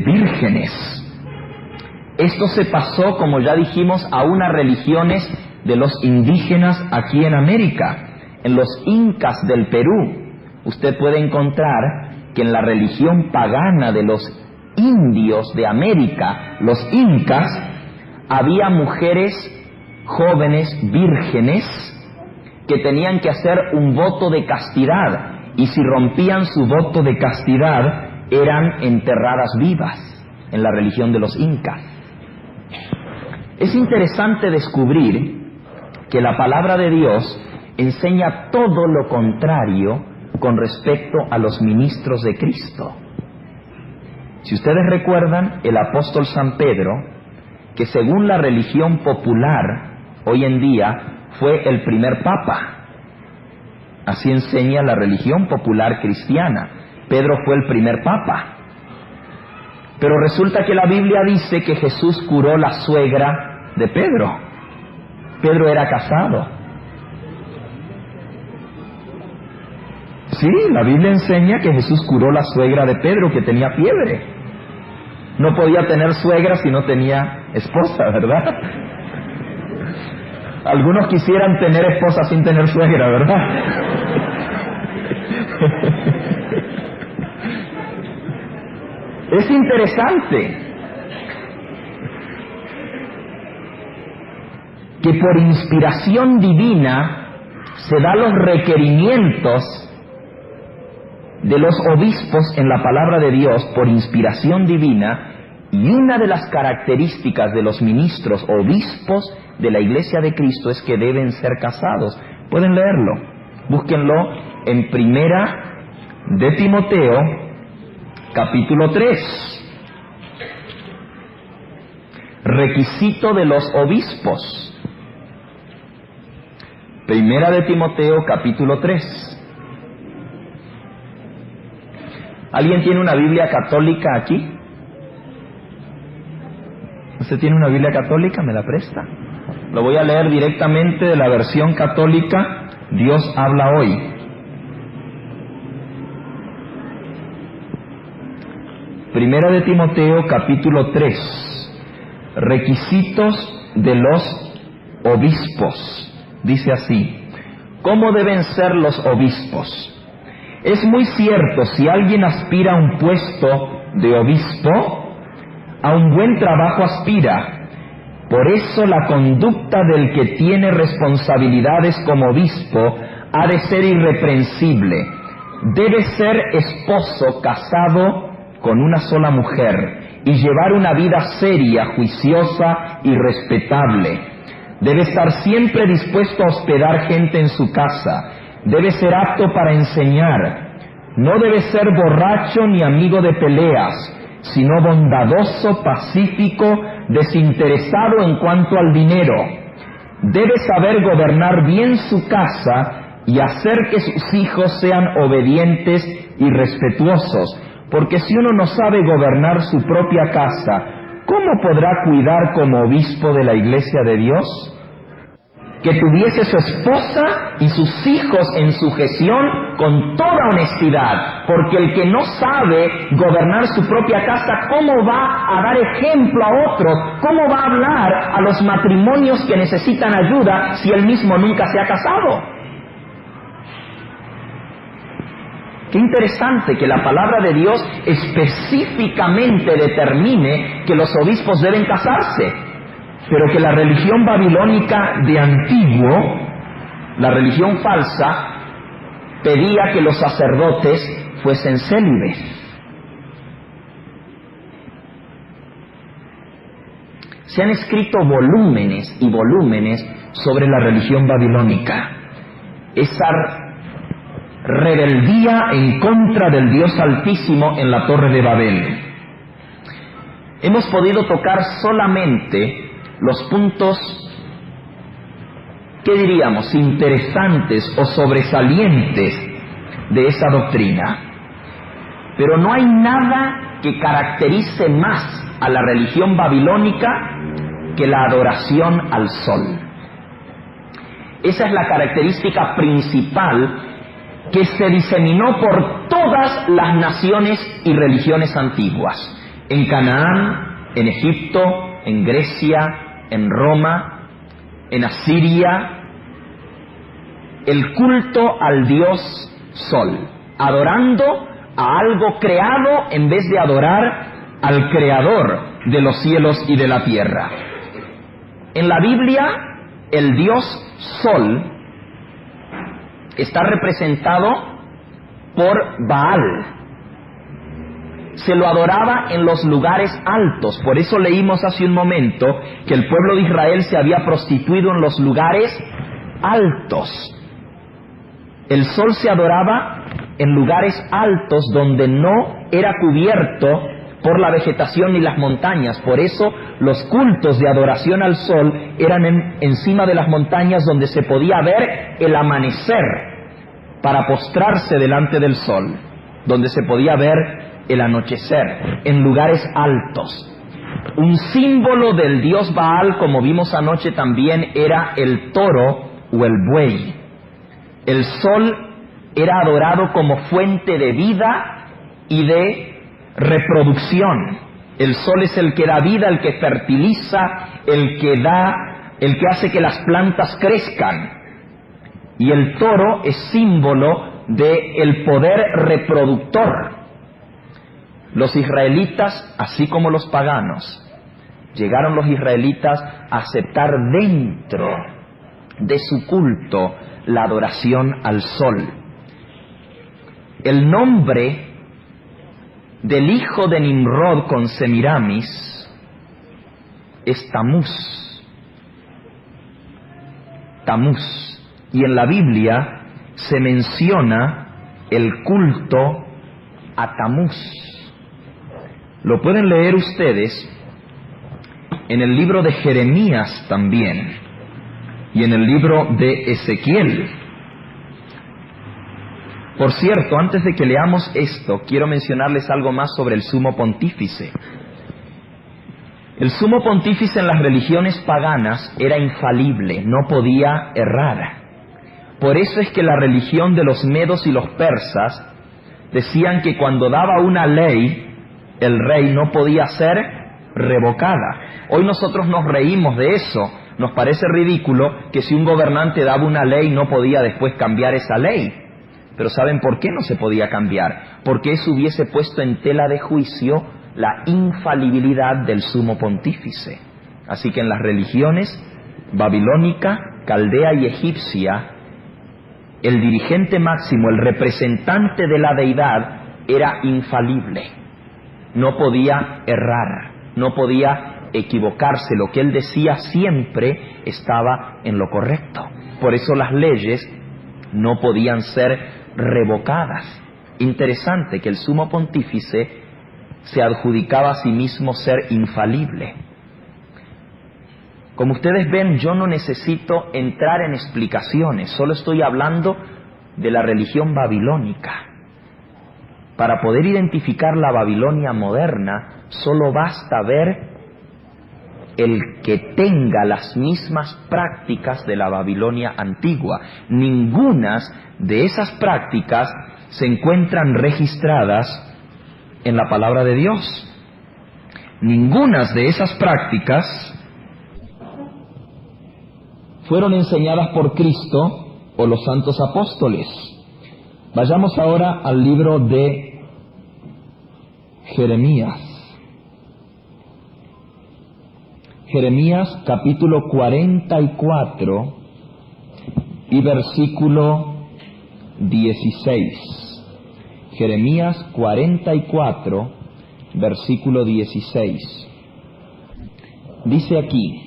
vírgenes. Esto se pasó, como ya dijimos, a unas religiones de los indígenas aquí en América. En los incas del Perú, usted puede encontrar que en la religión pagana de los indios de América, los incas, había mujeres jóvenes vírgenes que tenían que hacer un voto de castidad, y si rompían su voto de castidad eran enterradas vivas en la religión de los incas. Es interesante descubrir que la palabra de Dios enseña todo lo contrario con respecto a los ministros de Cristo. Si ustedes recuerdan, el apóstol San Pedro, que según la religión popular hoy en día fue el primer papa, así enseña la religión popular cristiana, Pedro fue el primer papa. Pero resulta que la Biblia dice que Jesús curó la suegra de Pedro. Pedro era casado. Sí, la Biblia enseña que Jesús curó la suegra de Pedro, que tenía fiebre. No podía tener suegra si no tenía esposa, ¿verdad? Algunos quisieran tener esposa sin tener suegra, ¿verdad? Es interesante que por inspiración divina se dan los requerimientos de los obispos en la palabra de Dios por inspiración divina, y una de las características de los ministros obispos de la Iglesia de Cristo es que deben ser casados. Pueden leerlo, búsquenlo en Primera de Timoteo, capítulo 3. Requisito de los obispos. Primera de Timoteo, capítulo 3. ¿Alguien tiene una Biblia católica aquí? ¿Usted tiene una Biblia católica? ¿Me la presta? Lo voy a leer directamente de la versión católica, Dios habla hoy. Primera de Timoteo, capítulo 3. Requisitos de los obispos. Dice así: ¿cómo deben ser los obispos? Es muy cierto, si alguien aspira a un puesto de obispo, a un buen trabajo aspira. Por eso la conducta del que tiene responsabilidades como obispo ha de ser irreprensible. Debe ser esposo casado con una sola mujer y llevar una vida seria, juiciosa y respetable. Debe estar siempre dispuesto a hospedar gente en su casa. Debe ser apto para enseñar. No debe ser borracho ni amigo de peleas, sino bondadoso, pacífico, desinteresado en cuanto al dinero. Debe saber gobernar bien su casa y hacer que sus hijos sean obedientes y respetuosos, porque si uno no sabe gobernar su propia casa, ¿cómo podrá cuidar como obispo de la Iglesia de Dios? que tuviese su esposa y sus hijos en sujeción con toda honestidad, porque el que no sabe gobernar su propia casa, ¿cómo va a dar ejemplo a otros? ¿Cómo va a hablar a los matrimonios que necesitan ayuda si él mismo nunca se ha casado? Qué interesante que la palabra de Dios específicamente determine que los obispos deben casarse, pero que la religión babilónica de antiguo, la religión falsa, pedía que los sacerdotes fuesen célibes. Se han escrito volúmenes y volúmenes sobre la religión babilónica. Esa rebeldía en contra del Dios Altísimo en la Torre de Babel. Hemos podido tocar solamente los puntos, ¿qué diríamos?, interesantes o sobresalientes de esa doctrina. Pero no hay nada que caracterice más a la religión babilónica que la adoración al sol. Esa es la característica principal que se diseminó por todas las naciones y religiones antiguas. En Canaán, en Egipto, en Grecia, en Roma, en Asiria, el culto al dios Sol, adorando a algo creado en vez de adorar al Creador de los cielos y de la tierra. En la Biblia, el dios Sol está representado por Baal. Se lo adoraba en los lugares altos. Por eso leímos hace un momento que el pueblo de Israel se había prostituido en los lugares altos. El sol se adoraba en lugares altos donde no era cubierto por la vegetación ni las montañas. Por eso los cultos de adoración al sol eran encima de las montañas donde se podía ver el amanecer para postrarse delante del sol, donde se podía ver el anochecer, en lugares altos. Un símbolo del dios Baal, como vimos anoche también, era el toro o el buey. El sol era adorado como fuente de vida y de reproducción. El sol es el que da vida, el que fertiliza, el que hace que las plantas crezcan. Y el toro es símbolo del poder reproductor. Los israelitas, así como los paganos, llegaron los israelitas a aceptar dentro de su culto la adoración al sol. El nombre del hijo de Nimrod con Semiramis es Tamuz. Tamuz. Y en la Biblia se menciona el culto a Tamuz. Lo pueden leer ustedes en el libro de Jeremías también y en el libro de Ezequiel. Por cierto, antes de que leamos esto, quiero mencionarles algo más sobre el sumo pontífice. El sumo pontífice en las religiones paganas era infalible, no podía errar. Por eso es que la religión de los medos y los persas decían que cuando daba una ley, el rey no podía ser revocada. Hoy nosotros nos reímos de eso. Nos parece ridículo que si un gobernante daba una ley no podía después cambiar esa ley. Pero ¿saben por qué no se podía cambiar? Porque eso hubiese puesto en tela de juicio la infalibilidad del sumo pontífice. Así que en las religiones babilónica, caldea y egipcia, el dirigente máximo, el representante de la deidad, era infalible. No podía errar, no podía equivocarse. Lo que él decía siempre estaba en lo correcto. Por eso las leyes no podían ser revocadas. Interesante que el sumo pontífice se adjudicaba a sí mismo ser infalible. Como ustedes ven, yo no necesito entrar en explicaciones, solo estoy hablando de la religión babilónica. Para poder identificar la Babilonia moderna, solo basta ver el que tenga las mismas prácticas de la Babilonia antigua. Ningunas de esas prácticas se encuentran registradas en la palabra de Dios. Ningunas de esas prácticas fueron enseñadas por Cristo o los santos apóstoles. Vayamos ahora al libro de Jeremías. Jeremías capítulo 44 y versículo 16. Jeremías 44, versículo 16. Dice aquí: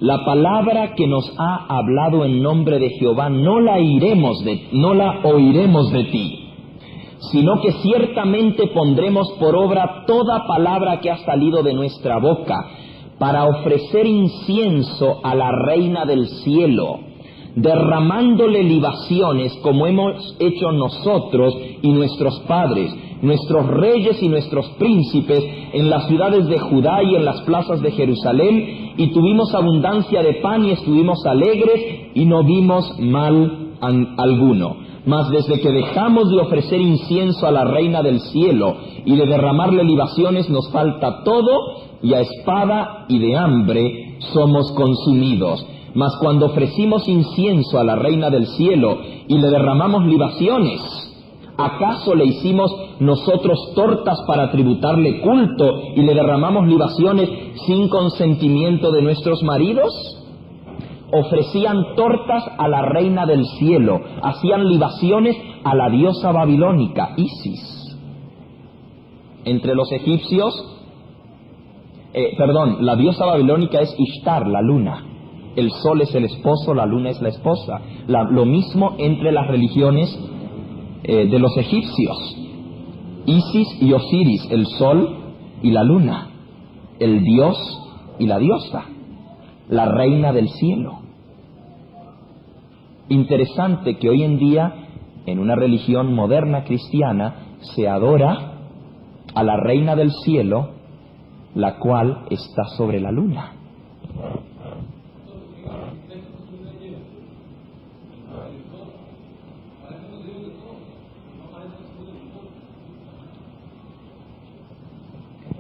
la palabra que nos ha hablado en nombre de Jehová no la oiremos de ti, sino que ciertamente pondremos por obra toda palabra que ha salido de nuestra boca, para ofrecer incienso a la Reina del cielo, derramándole libaciones como hemos hecho nosotros y nuestros padres, nuestros reyes y nuestros príncipes, en las ciudades de Judá y en las plazas de Jerusalén, y tuvimos abundancia de pan y estuvimos alegres y no vimos mal alguno. Mas desde que dejamos de ofrecer incienso a la Reina del cielo y de derramarle libaciones, nos falta todo, y a espada y de hambre somos consumidos. Mas cuando ofrecimos incienso a la Reina del cielo y le derramamos libaciones, ¿acaso le hicimos nosotros tortas para tributarle culto y le derramamos libaciones sin consentimiento de nuestros maridos? Ofrecían tortas a la Reina del cielo, hacían libaciones a la diosa babilónica, Isis. Entre los egipcios, la diosa babilónica es Ishtar, la luna. El sol es el esposo, la luna es la esposa. Lo mismo entre las religiones de los egipcios. Isis y Osiris, el sol y la luna, el dios y la diosa, la reina del cielo. Interesante que hoy en día, en una religión moderna cristiana, se adora a la reina del cielo, la cual está sobre la luna.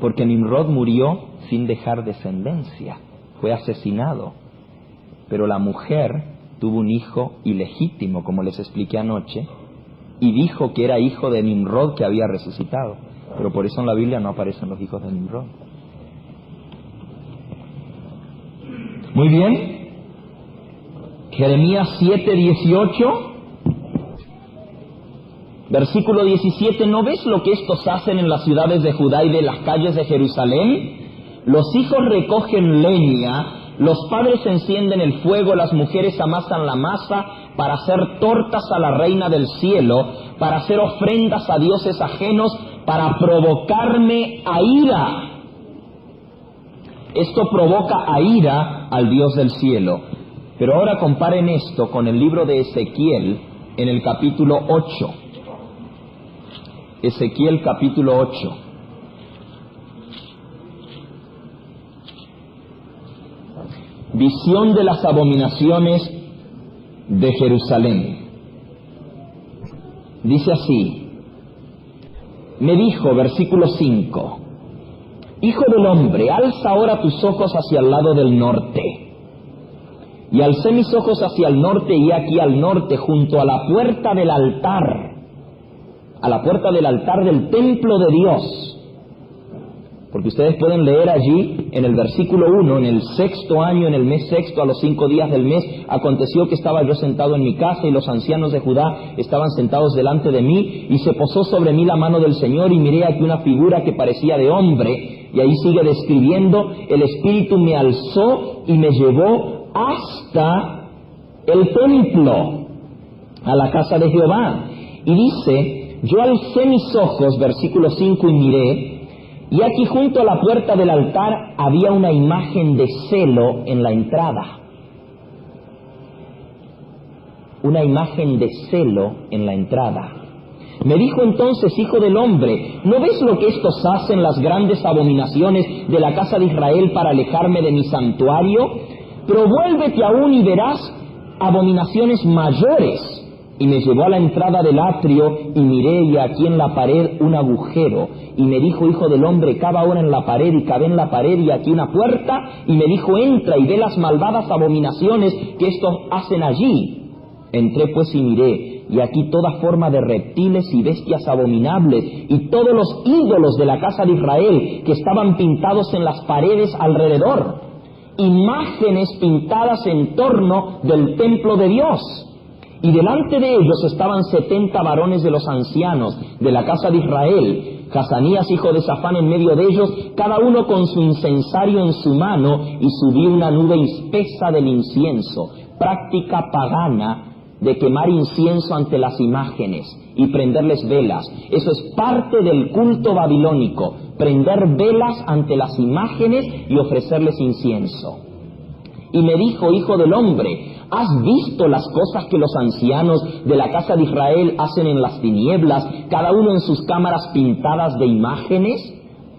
Porque Nimrod murió sin dejar descendencia, fue asesinado, pero la mujer tuvo un hijo ilegítimo, como les expliqué anoche, y dijo que era hijo de Nimrod que había resucitado, pero por eso en la Biblia no aparecen los hijos de Nimrod. Muy bien, Jeremías 7:18, versículo 17, ¿no ves lo que estos hacen en las ciudades de Judá y de las calles de Jerusalén? Los hijos recogen leña, los padres encienden el fuego, las mujeres amasan la masa para hacer tortas a la Reina del cielo, para hacer ofrendas a dioses ajenos, para provocarme a ira. Esto provoca a ira al Dios del cielo. Pero ahora comparen esto con el libro de Ezequiel en el capítulo 8. Ezequiel capítulo 8. Visión de las abominaciones de Jerusalén. Dice así: me dijo, versículo 5, hijo del hombre, alza ahora tus ojos hacia el lado del norte. Y alcé mis ojos hacia el norte, y aquí al norte, junto a la puerta del altar, del templo de Dios. Porque ustedes pueden leer allí en el versículo 1, en el 6º año, en el mes 6º, a los 5 días del mes, aconteció que estaba yo sentado en mi casa, y los ancianos de Judá estaban sentados delante de mí, y se posó sobre mí la mano del Señor, y miré aquí una figura que parecía de hombre. Y ahí sigue describiendo: el Espíritu me alzó y me llevó hasta el templo, a la casa de Jehová. Y dice: yo alcé mis ojos, versículo 5, y miré, y aquí junto a la puerta del altar había una imagen de celo en la entrada. Una imagen de celo en la entrada. Me dijo entonces: hijo del hombre, ¿no ves lo que estos hacen, las grandes abominaciones de la casa de Israel, para alejarme de mi santuario? Pero vuélvete aún y verás abominaciones mayores. Y me llevó a la entrada del atrio, y miré, y aquí en la pared un agujero. Y me dijo: hijo del hombre, cava ahora en la pared. Y cavé en la pared, y aquí una puerta. Y me dijo: entra y ve las malvadas abominaciones que estos hacen allí. Entré pues y miré, y aquí toda forma de reptiles y bestias abominables, y todos los ídolos de la casa de Israel que estaban pintados en las paredes alrededor. Imágenes pintadas en torno del templo de Dios. Y delante de ellos estaban 70 varones de los ancianos de la casa de Israel, Hazanías hijo de Safán en medio de ellos, cada uno con su incensario en su mano, y subía una nube espesa del incienso, práctica pagana de quemar incienso ante las imágenes y prenderles velas. Eso es parte del culto babilónico, prender velas ante las imágenes y ofrecerles incienso. Y me dijo: hijo del hombre, ¿has visto las cosas que los ancianos de la casa de Israel hacen en las tinieblas, cada uno en sus cámaras pintadas de imágenes?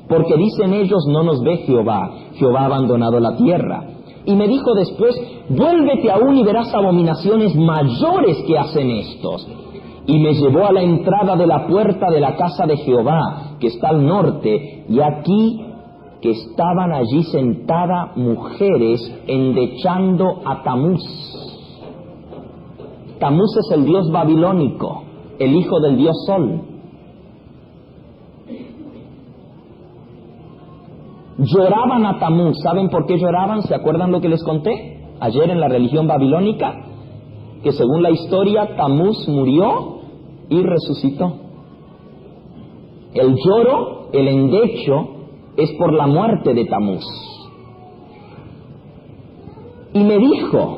Porque dicen ellos: no nos ve Jehová, Jehová ha abandonado la tierra. Y me dijo después: vuélvete aún y verás abominaciones mayores que hacen estos. Y me llevó a la entrada de la puerta de la casa de Jehová, que está al norte, y aquí que estaban allí sentadas mujeres endechando a Tamuz. Tamuz es el dios babilónico, el hijo del dios Sol. Lloraban a Tamuz. ¿Saben por qué lloraban? ¿Se acuerdan lo que les conté ayer en la religión babilónica? Que según la historia, Tamuz murió y resucitó. El lloro, el endecho, es por la muerte de Tamuz. Y me dijo,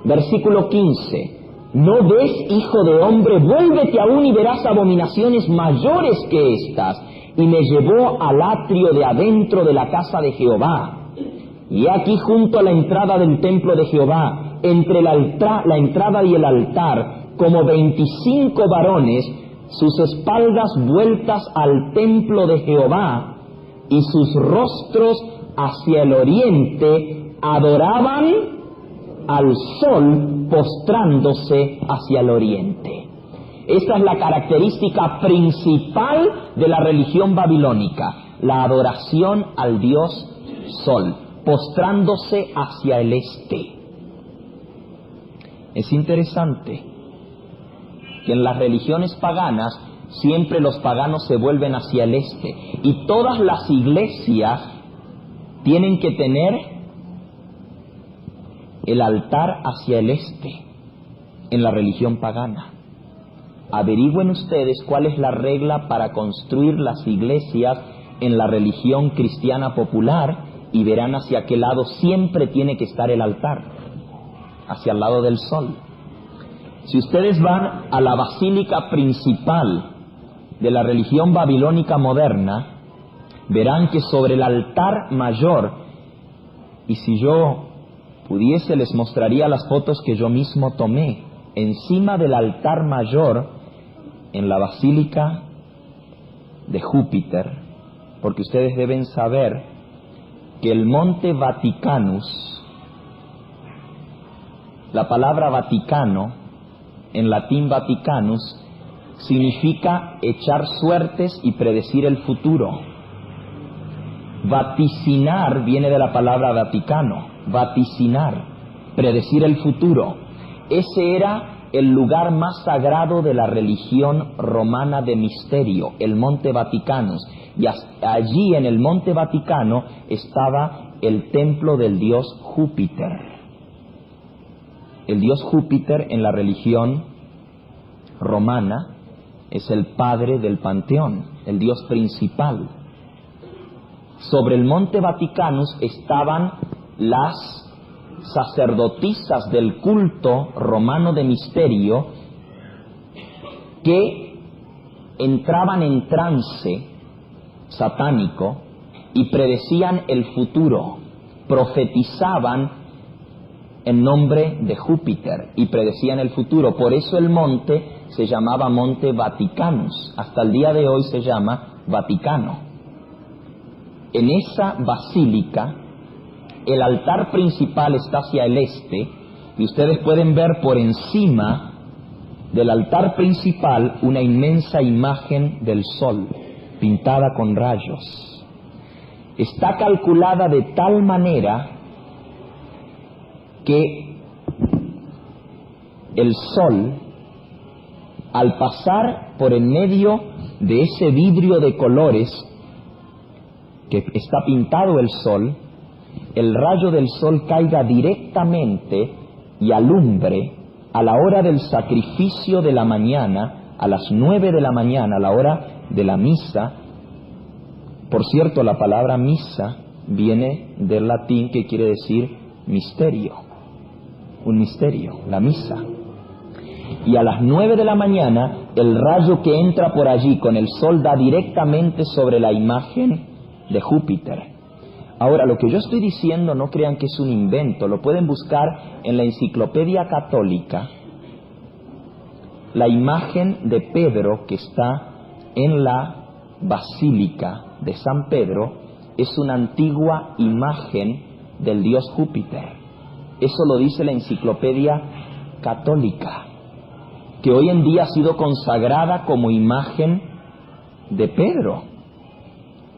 versículo 15: ¿no ves, hijo de hombre? Vuélvete aún y verás abominaciones mayores que estas. Y me llevó al atrio de adentro de la casa de Jehová. Y aquí junto a la entrada del templo de Jehová, entre la entrada y el altar, como 25 varones, sus espaldas vueltas al templo de Jehová, y sus rostros hacia el oriente, adoraban al sol, postrándose hacia el oriente. Esta es la característica principal de la religión babilónica: la adoración al dios Sol, postrándose hacia el este. Es interesante que en las religiones paganas siempre los paganos se vuelven hacia el este, y todas las iglesias tienen que tener el altar hacia el este en la religión pagana. Averigüen ustedes cuál es la regla para construir las iglesias en la religión cristiana popular y verán hacia qué lado siempre tiene que estar el altar: hacia el lado del sol. Si ustedes van a la basílica principal de la religión babilónica moderna, verán que sobre el altar mayor, y si yo pudiese les mostraría las fotos que yo mismo tomé, encima del altar mayor en la basílica de Júpiter, porque ustedes deben saber que el monte Vaticanus, la palabra Vaticano, en latín Vaticanus, significa echar suertes y predecir el futuro. Vaticinar viene de la palabra Vaticano, vaticinar, predecir el futuro. Ese era el lugar más sagrado de la religión romana de misterio, el monte Vaticanus. Y allí en el monte Vaticano estaba el templo del dios Júpiter. El dios Júpiter en la religión romana es el padre del panteón, el dios principal. Sobre el monte Vaticanus estaban las sacerdotisas del culto romano de misterio que entraban en trance satánico y predecían el futuro, profetizaban en nombre de Júpiter y predecían el futuro. Por eso el monte se llamaba Monte Vaticanus. Hasta el día de hoy se llama Vaticano. En esa basílica, el altar principal está hacia el este, y ustedes pueden ver por encima del altar principal una inmensa imagen del sol, pintada con rayos. Está calculada de tal manera que el sol, al pasar por en medio de ese vidrio de colores que está pintado el sol, el rayo del sol caiga directamente y alumbre a la hora del sacrificio de la mañana, a las 9 de la mañana, a la hora de la misa. Por cierto, la palabra misa viene del latín que quiere decir misterio, un misterio, la misa. Y a las 9 de la mañana, el rayo que entra por allí con el sol da directamente sobre la imagen de Júpiter. Ahora, lo que yo estoy diciendo, no crean que es un invento, lo pueden buscar en la Enciclopedia Católica. La imagen de Pedro que está en la Basílica de San Pedro es una antigua imagen del dios Júpiter. Eso lo dice la Enciclopedia Católica, que hoy en día ha sido consagrada como imagen de Pedro.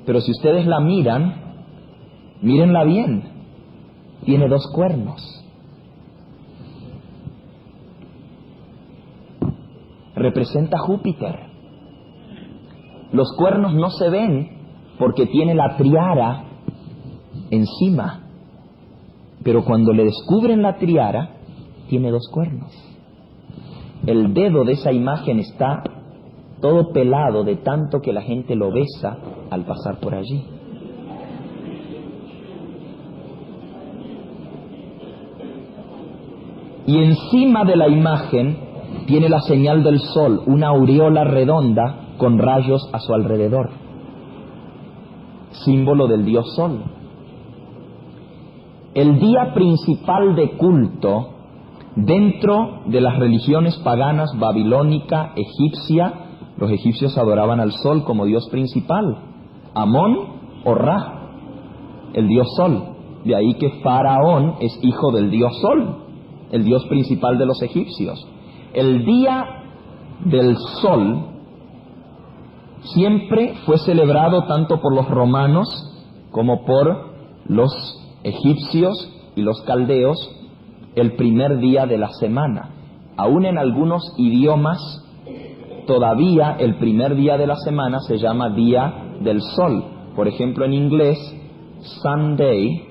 Pero si ustedes la miran, mírenla bien, tiene 2 cuernos. Representa a Júpiter. Los cuernos no se ven porque tiene la triara encima, pero cuando le descubren la triara, tiene 2 cuernos. El dedo de esa imagen está todo pelado de tanto que la gente lo besa al pasar por allí. Y encima de la imagen tiene la señal del sol, una aureola redonda con rayos a su alrededor, símbolo del dios sol. El día principal de culto dentro de las religiones paganas babilónica, egipcia, los egipcios adoraban al sol como dios principal, Amón o Ra, el dios sol. De ahí que Faraón es hijo del dios sol, el dios principal de los egipcios. El día del sol siempre fue celebrado tanto por los romanos como por los egipcios y los caldeos el primer día de la semana. Aún en algunos idiomas todavía el primer día de la semana se llama día del sol. Por ejemplo, en inglés, Sunday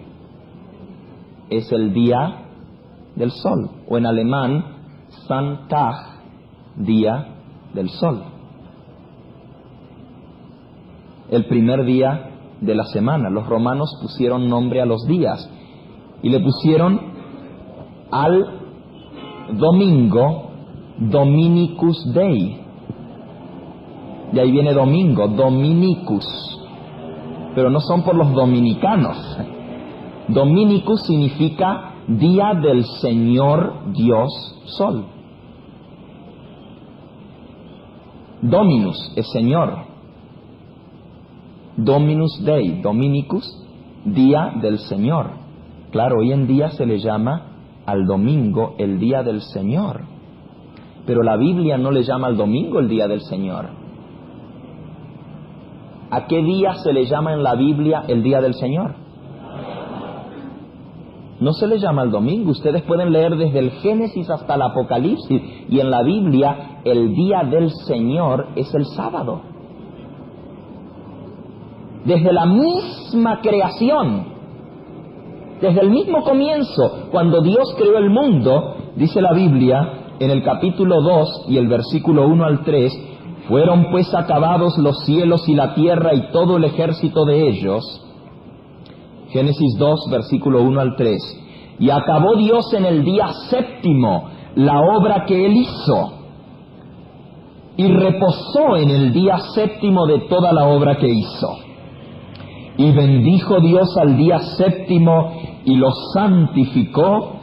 es el día del sol, o en alemán, Sonntag, día del sol. El primer día de la semana. Los romanos pusieron nombre a los días y le pusieron al domingo Dominicus Dei. De ahí viene domingo, Dominicus. Pero no son por los dominicanos. Dominicus significa día del Señor Dios Sol. Dominus es Señor. Dominus Dei, Dominicus, día del Señor. Claro, hoy en día se le llama al domingo el día del Señor. Pero la Biblia no le llama al domingo el día del Señor. ¿A qué día se le llama en la Biblia el día del Señor? No se le llama el domingo. Ustedes pueden leer desde el Génesis hasta el Apocalipsis, y en la Biblia el día del Señor es el sábado. Desde la misma creación, desde el mismo comienzo, cuando Dios creó el mundo, dice la Biblia en el capítulo 2 y el versículo 1 al 3, fueron pues acabados los cielos y la tierra y todo el ejército de ellos. Génesis 2, versículo 1 al 3. Y acabó Dios en el día séptimo la obra que Él hizo, y reposó en el día séptimo de toda la obra que hizo. Y bendijo Dios al día séptimo y lo santificó,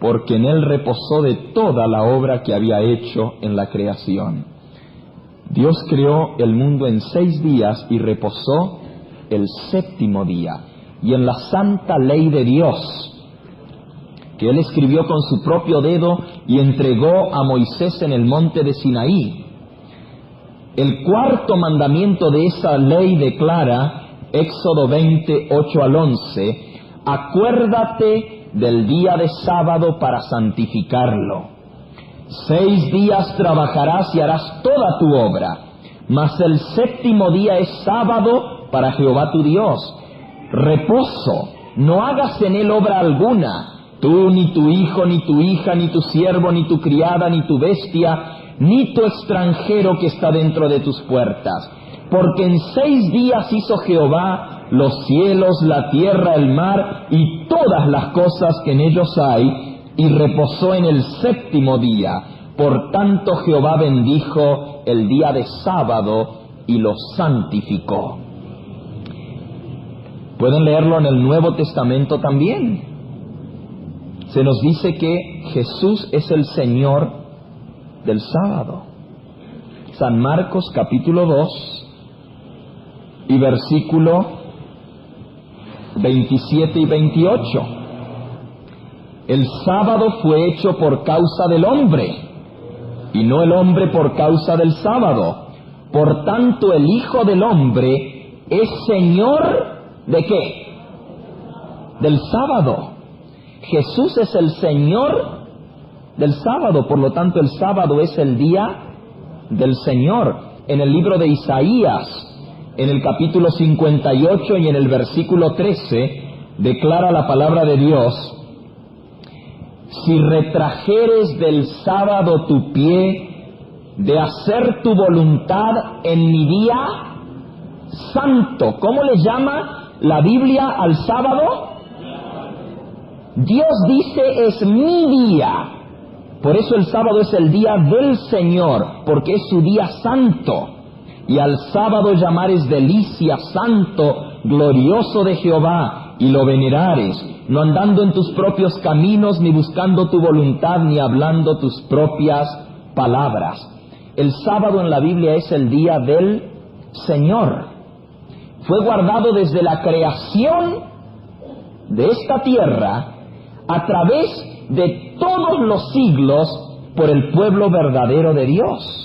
porque en él reposó de toda la obra que había hecho en la creación. Dios creó el mundo en 6 días y reposó el 7º día. Y en la santa ley de Dios, que él escribió con su propio dedo y entregó a Moisés en el monte de Sinaí, el 4º mandamiento de esa ley declara, Éxodo 20, 8 al 11, acuérdate del día de sábado para santificarlo. 6 días trabajarás y harás toda tu obra, mas el 7º día es sábado para Jehová tu Dios. Reposo, no hagas en él obra alguna, tú, ni tu hijo, ni tu hija, ni tu siervo, ni tu criada, ni tu bestia, ni tu extranjero que está dentro de tus puertas. Porque en 6 días hizo Jehová los cielos, la tierra, el mar y todas las cosas que en ellos hay, y reposó en el 7º día. Por tanto Jehová bendijo el día de sábado y lo santificó. Pueden leerlo en el Nuevo Testamento también. Se nos dice que Jesús es el Señor del sábado. San Marcos capítulo 2 y versículo 27 y 28. El sábado fue hecho por causa del hombre, y no el hombre por causa del sábado. Por tanto, el Hijo del Hombre es Señor ¿de qué? Del sábado. Jesús es el Señor del sábado, por lo tanto el sábado es el día del Señor. En el libro de Isaías, en el capítulo 58 y en el versículo 13, declara la palabra de Dios: si retrajeres del sábado tu pie de hacer tu voluntad en mi día santo. ¿Cómo le llama la Biblia al sábado? Dios dice es mi día. Por eso el sábado es el día del Señor, porque es su día santo. Y al sábado llamares delicia, santo, glorioso de Jehová, y lo venerares, no andando en tus propios caminos, ni buscando tu voluntad, ni hablando tus propias palabras. El sábado en la Biblia es el día del Señor. Fue guardado desde la creación de esta tierra a través de todos los siglos por el pueblo verdadero de Dios.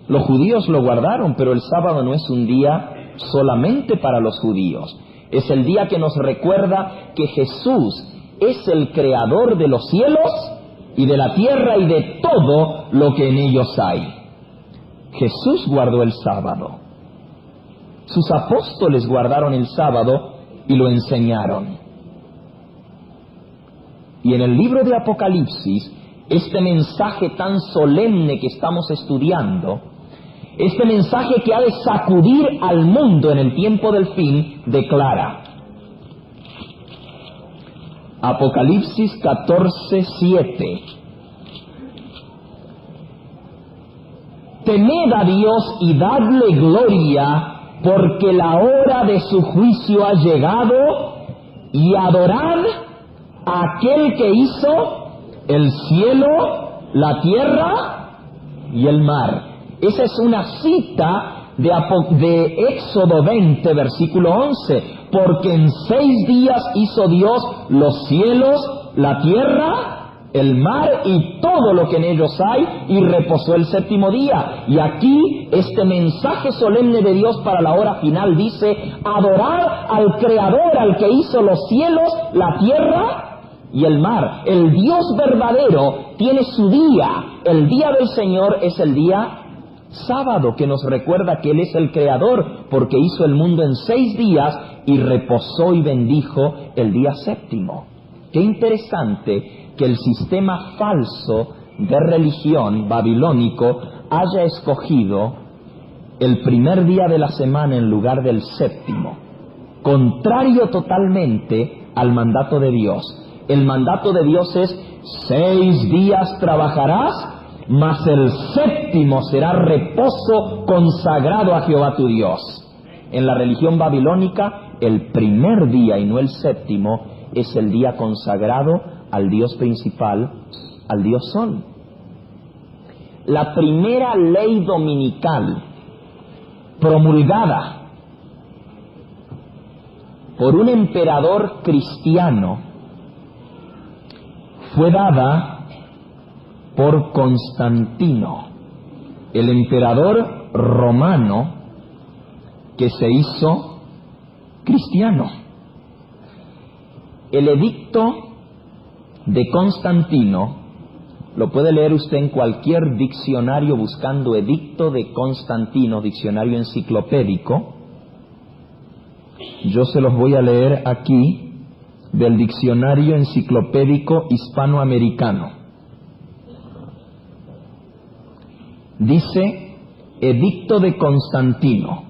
Los judíos lo guardaron, pero el sábado no es un día solamente para los judíos. Es el día que nos recuerda que Jesús es el creador de los cielos y de la tierra y de todo lo que en ellos hay. Jesús guardó el sábado. Sus apóstoles guardaron el sábado y lo enseñaron. Y en el libro de Apocalipsis, este mensaje tan solemne que estamos estudiando, este mensaje que ha de sacudir al mundo en el tiempo del fin, declara. Apocalipsis 14:7. Temed a Dios y dadle gloria, porque la hora de su juicio ha llegado, y adorad a aquel que hizo el cielo, la tierra y el mar. Esa es una cita de Éxodo 20, versículo 11. Porque en 6 días hizo Dios los cielos, la tierra, el mar y todo lo que en ellos hay, y reposó el 7º día. Y aquí este mensaje solemne de Dios para la hora final dice: adorar al Creador, al que hizo los cielos, la tierra y el mar. El Dios verdadero tiene su día. El día del Señor es el día sábado, que nos recuerda que Él es el Creador, porque hizo el mundo en 6 días y reposó y bendijo el día 7º. Qué interesante que el sistema falso de religión babilónico haya escogido el primer día de la semana en lugar del 7º, contrario totalmente al mandato de Dios. El mandato de Dios es: 6 días trabajarás, mas el 7º será reposo consagrado a Jehová tu Dios. En la religión babilónica, el primer día y no el 7º es el día consagrado al Dios principal, al Dios Sol. La primera ley dominical promulgada por un emperador cristiano fue dada por Constantino, el emperador romano que se hizo cristiano. El edicto de Constantino lo puede leer usted en cualquier diccionario buscando edicto de Constantino, diccionario enciclopédico. Yo se los voy a leer aquí del diccionario enciclopédico hispanoamericano. Dice, edicto de Constantino,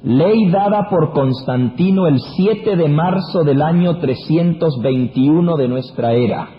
ley dada por Constantino el 7 de marzo del año 321 de nuestra era,